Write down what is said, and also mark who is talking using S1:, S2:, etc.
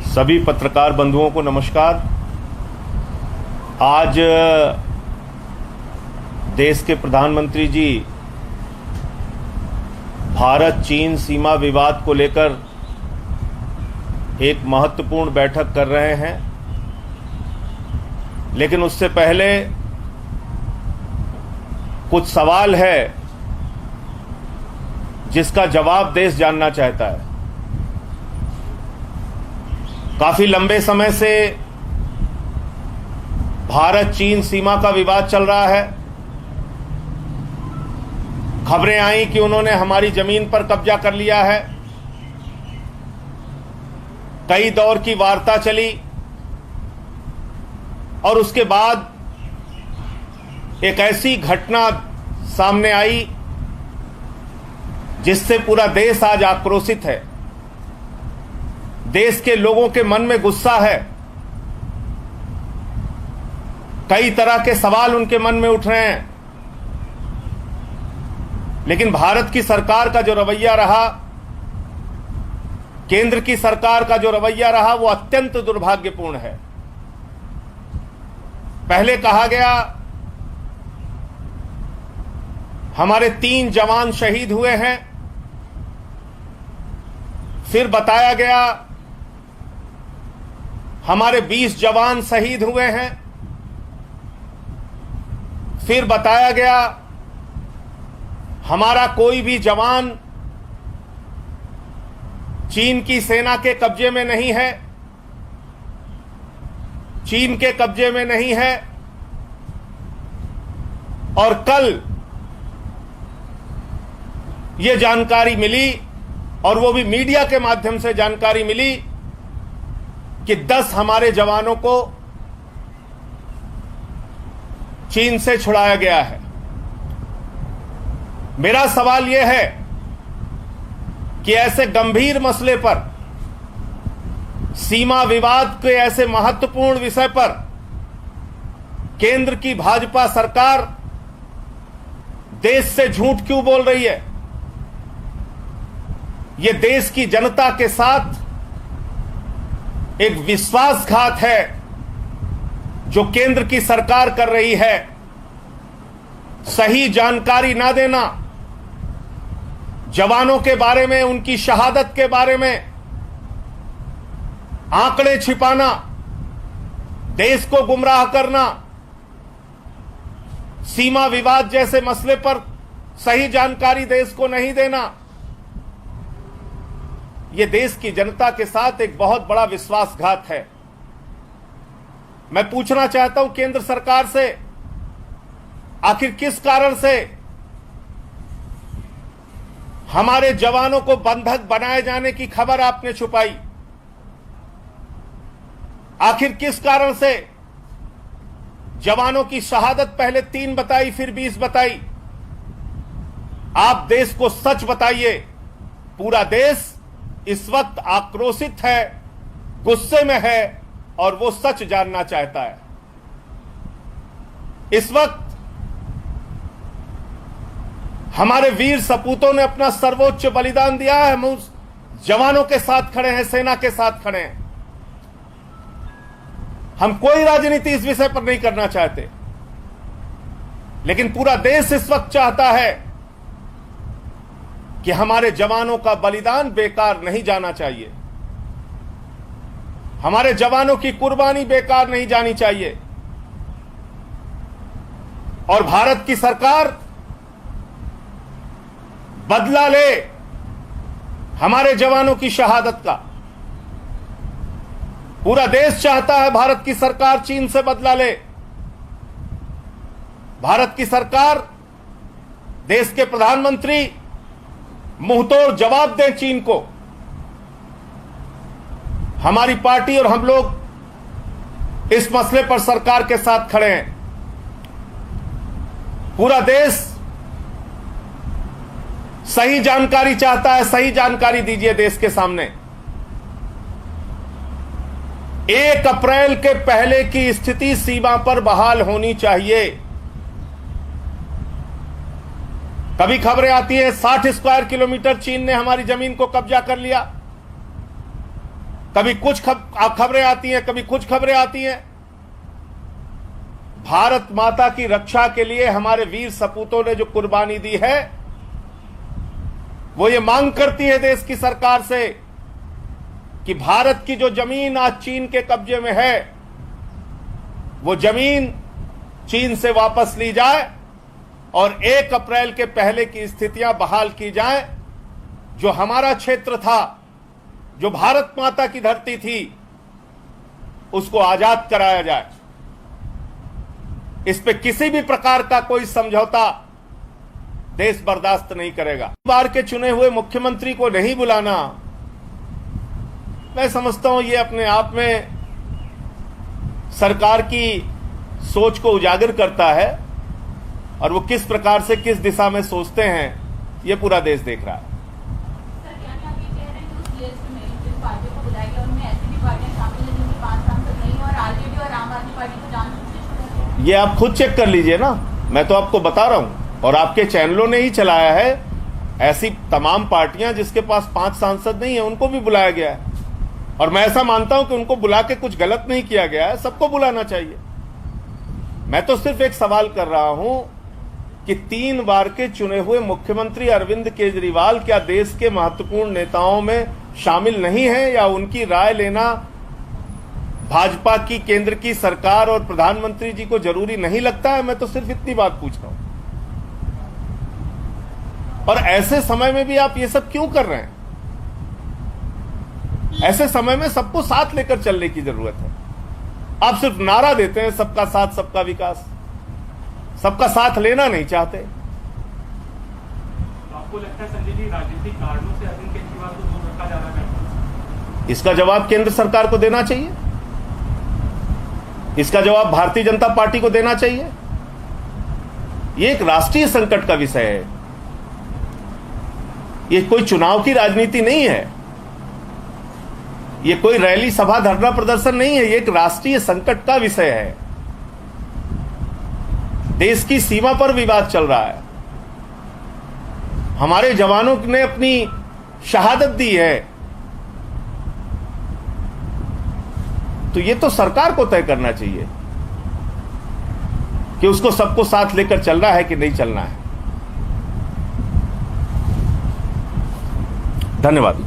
S1: सभी पत्रकार बंधुओं को नमस्कार। आज देश के प्रधानमंत्री जी भारत चीन सीमा विवाद को लेकर एक महत्वपूर्ण बैठक कर रहे हैं, लेकिन उससे पहले कुछ सवाल है जिसका जवाब देश जानना चाहता है। काफी लंबे समय से भारत चीन सीमा का विवाद चल रहा है। खबरें आई कि उन्होंने हमारी जमीन पर कब्जा कर लिया है। कई दौर की वार्ता चली और उसके बाद एक ऐसी घटना सामने आई जिससे पूरा देश आज आक्रोशित है। देश के लोगों के मन में गुस्सा है। कई तरह के सवाल उनके मन में उठ रहे हैं, लेकिन भारत की सरकार का जो रवैया रहा, केंद्र की सरकार का जो रवैया रहा, वो अत्यंत दुर्भाग्यपूर्ण है। पहले कहा गया हमारे 3 जवान शहीद हुए हैं, फिर बताया गया हमारे 20 जवान शहीद हुए हैं, फिर बताया गया हमारा कोई भी जवान चीन की सेना के कब्जे में नहीं है, चीन के कब्जे में नहीं है। और कल यह जानकारी मिली, और वो भी मीडिया के माध्यम से जानकारी मिली, कि 10 हमारे जवानों को चीन से छुड़ाया गया है। मेरा सवाल यह है कि ऐसे गंभीर मसले पर, सीमा विवाद के ऐसे महत्वपूर्ण विषय पर केंद्र की भाजपा सरकार देश से झूठ क्यों बोल रही है? यह देश की जनता के साथ एक विश्वासघात है जो केंद्र की सरकार कर रही है। सही जानकारी ना देना, जवानों के बारे में, उनकी शहादत के बारे में आंकड़े छिपाना, देश को गुमराह करना, सीमा विवाद जैसे मसले पर सही जानकारी देश को नहीं देना, यह देश की जनता के साथ एक बहुत बड़ा विश्वासघात है। मैं पूछना चाहता हूं केंद्र सरकार से, आखिर किस कारण से हमारे जवानों को बंधक बनाए जाने की खबर आपने छुपाई? आखिर किस कारण से जवानों की शहादत पहले 3 बताई, फिर 20 बताई? आप देश को सच बताइए। पूरा देश इस वक्त आक्रोशित है, गुस्से में है, और वो सच जानना चाहता है। इस वक्त हमारे वीर सपूतों ने अपना सर्वोच्च बलिदान दिया है। हम उस जवानों के साथ खड़े हैं, सेना के साथ खड़े हैं। हम कोई राजनीति इस विषय पर नहीं करना चाहते, लेकिन पूरा देश इस वक्त चाहता है कि हमारे जवानों का बलिदान बेकार नहीं जाना चाहिए, हमारे जवानों की कुर्बानी बेकार नहीं जानी चाहिए। और भारत की सरकार बदला ले हमारे जवानों की शहादत का। पूरा देश चाहता है भारत की सरकार चीन से बदला ले। भारत की सरकार, देश के प्रधानमंत्री मुंहतोड़ जवाब दें चीन को। हमारी पार्टी और हम लोग इस मसले पर सरकार के साथ खड़े हैं। पूरा देश सही जानकारी चाहता है। सही जानकारी दीजिए देश के सामने। 1 अप्रैल के पहले की स्थिति सीमा पर बहाल होनी चाहिए। कभी खबरें आती हैं 60 स्क्वायर किलोमीटर चीन ने हमारी जमीन को कब्जा कर लिया। कभी कुछ खबरें आती हैं, कभी कुछ खबरें आती हैं। भारत माता की रक्षा के लिए हमारे वीर सपूतों ने जो कुर्बानी दी है, वो ये मांग करती है देश की सरकार से कि भारत की जो जमीन आज चीन के कब्जे में है, वो जमीन चीन से वापस ली जाए और 1 अप्रैल के पहले की स्थितियां बहाल की जाएं। जो हमारा क्षेत्र था, जो भारत माता की धरती थी, उसको आजाद कराया जाए। इस पे किसी भी प्रकार का कोई समझौता देश बर्दाश्त नहीं करेगा। बार के चुने हुए मुख्यमंत्री को नहीं बुलाना, मैं समझता हूं ये अपने आप में सरकार की सोच को उजागर करता है और वो किस प्रकार से किस दिशा में सोचते हैं, ये पूरा देश देख रहा है। ये आप खुद चेक कर लीजिए ना, मैं तो आपको बता रहा हूं, और आपके चैनलों ने ही चलाया है। ऐसी तमाम पार्टियां जिसके पास 5 सांसद नहीं है, उनको भी बुलाया गया है। और मैं ऐसा मानता हूं कि उनको बुला के कुछ गलत नहीं किया गया है, सबको बुलाना चाहिए। मैं तो सिर्फ एक सवाल कर रहा हूं कि 3 बार के चुने हुए मुख्यमंत्री अरविंद केजरीवाल क्या देश के महत्वपूर्ण नेताओं में शामिल नहीं है, या उनकी राय लेना भाजपा की केंद्र की सरकार और प्रधानमंत्री जी को जरूरी नहीं लगता है? मैं तो सिर्फ इतनी बात पूछ रहा हूं। और ऐसे समय में भी आप ये सब क्यों कर रहे हैं? ऐसे समय में सबको साथ लेकर चलने की जरूरत है। आप सिर्फ नारा देते हैं सबका साथ सबका विकास, सबका साथ लेना नहीं चाहते।
S2: आपको लगता है संजय जी, राजनीतिक कारणों से अरविंद केजरीवाल को दूर रखा जा रहा है?
S1: इसका जवाब केंद्र सरकार को देना चाहिए, इसका जवाब भारतीय जनता पार्टी को देना चाहिए। यह एक राष्ट्रीय संकट का विषय है, यह कोई चुनाव की राजनीति नहीं है, यह कोई रैली सभा धरना प्रदर्शन नहीं है, यह एक राष्ट्रीय संकट का विषय है। देश की सीमा पर विवाद चल रहा है, हमारे जवानों ने अपनी शहादत दी है, तो ये तो सरकार को तय करना चाहिए कि उसको सबको साथ लेकर चलना है कि नहीं चलना है। धन्यवाद।